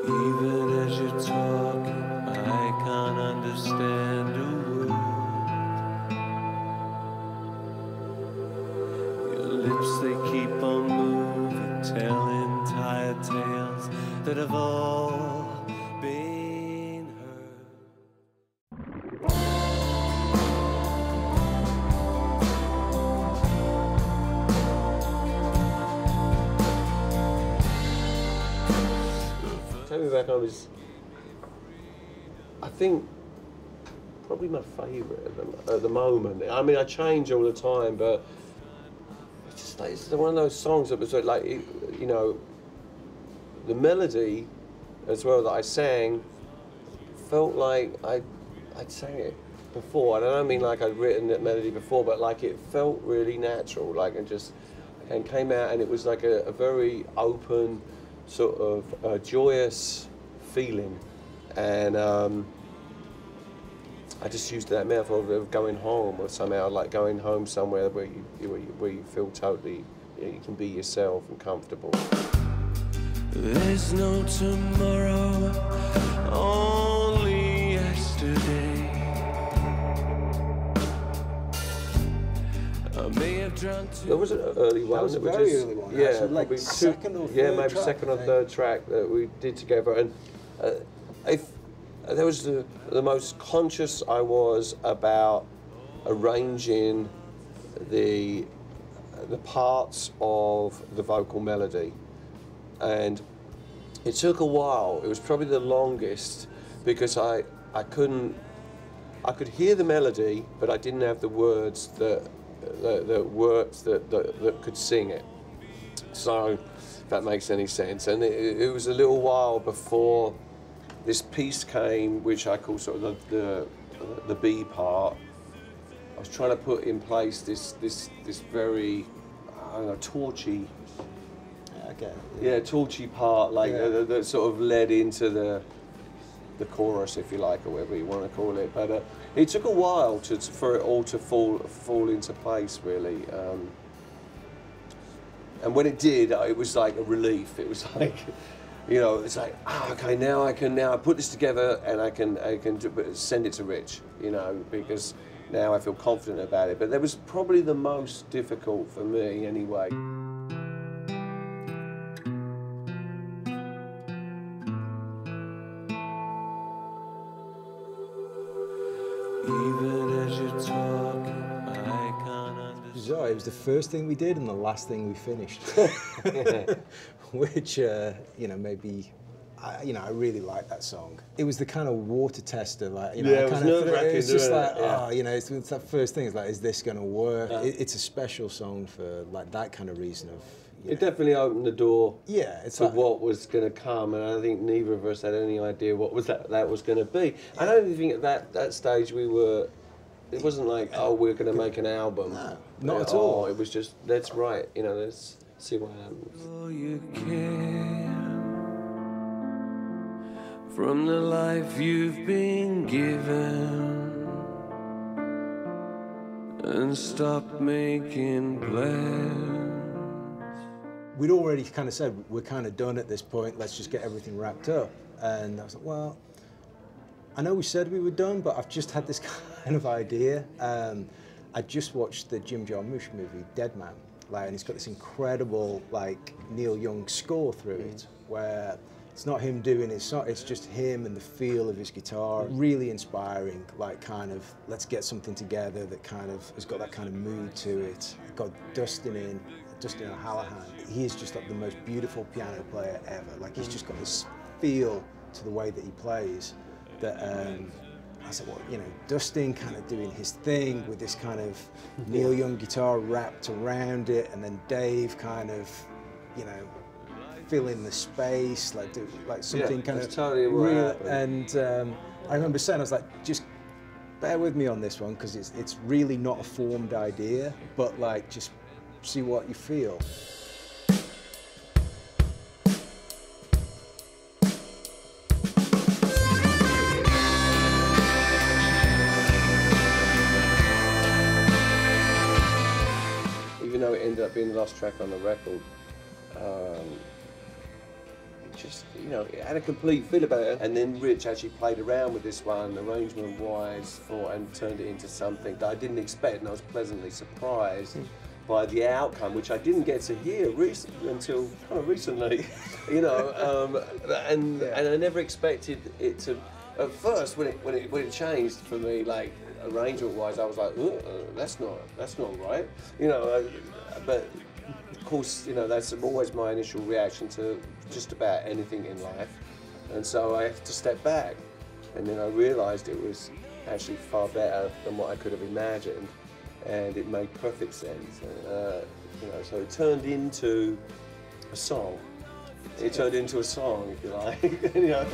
Even as you talk, I can't understand a word. Your lips, they keep on moving, telling tired tales that have all been heard. Take Me Back Home is, I think, probably my favourite at the moment. I mean, I change all the time, but it's just like, it's one of those songs that was like, you know, the melody as well that I sang felt like I'd sang it before. And I don't mean like I'd written that melody before, but like it felt really natural, like, and came out, and it was like a very open, sort of joyous feeling, and I just used that metaphor of going home, or somehow like going home somewhere where you feel totally, you can be yourself and comfortable. There's no tomorrow, only yesterday. I may have drunk too. There was an early one. That was a very early one. Yeah, actually, like probably second or third yeah, maybe track, second or third track that we did together, and there was the most conscious I was about arranging the parts of the vocal melody, and it took a while. It was probably the longest because I could hear the melody, but I didn't have the words that could sing it. So if that makes any sense. And it was a little while before this piece came, which I call sort of the B part. I was trying to put in place this very, I don't know, torchy. Okay. Yeah, torchy part, like that sort of led into the chorus, if you like, or whatever you want to call it. But it took a while for it all to fall into place, really. And when it did, it was like a relief. It was like, you know, it's like, okay, now I put this together, and I can send it to Rich, you know, because now I feel confident about it. But that was probably the most difficult for me, anyway. Even as you talk, I can't understand. Bizarre. It was the first thing we did and the last thing we finished, which you know, maybe. You know, I really like that song. It was the kind of water tester, like, you know, it was nerve-wracking. It's just like, yeah. oh, you know, it's that first thing. It's like, is this going to work? It's a special song for like that kind of reason. It definitely opened the door. Yeah, it's to like, what was going to come, and I think neither of us had any idea what was that was going to be. I don't even think at that stage we were. It wasn't like, oh, we're going to make an album. No, not at all. It was just, let's write. You know, let's see what happens. All you can from the life you've been given, and stop making plans. We'd already kind of said, we're kind of done at this point, let's just get everything wrapped up. And I was like, well, I know we said we were done, but I've just had this kind of idea. I just watched the Jim Jarmusch movie, Dead Man, like, and it's got this incredible, like, Neil Young score through it, where it's not him doing his song, it's just him and the feel of his guitar. Really inspiring, like, kind of, let's get something together that kind of has got that kind of mood to it. Got Dustin O'Hallahan. He is just like the most beautiful piano player ever. Like, he's just got this feel to the way that he plays that I said, well, you know, Dustin kind of doing his thing with this kind of Neil Young guitar wrapped around it, and then Dave kind of, you know, fill in the space, like do like something kind of totally real. And I remember saying, I was like, just bear with me on this one, because it's really not a formed idea, but like, just see what you feel. Even though it ended up being the last track on the record, just, you know, it had a complete feel about it. And then Rich actually played around with this one, arrangement-wise, and turned it into something that I didn't expect, and I was pleasantly surprised by the outcome, which I didn't get to hear until kind of recently, you know, and I never expected it to. At first, when it changed for me, like arrangement-wise, I was like, that's not right, you know. But of course, you know, that's always my initial reaction to just about anything in life, and so I had to step back, and then I realised it was actually far better than what I could have imagined. And it made perfect sense, you know. So it turned into a song. It turned into a song, if you like. You know.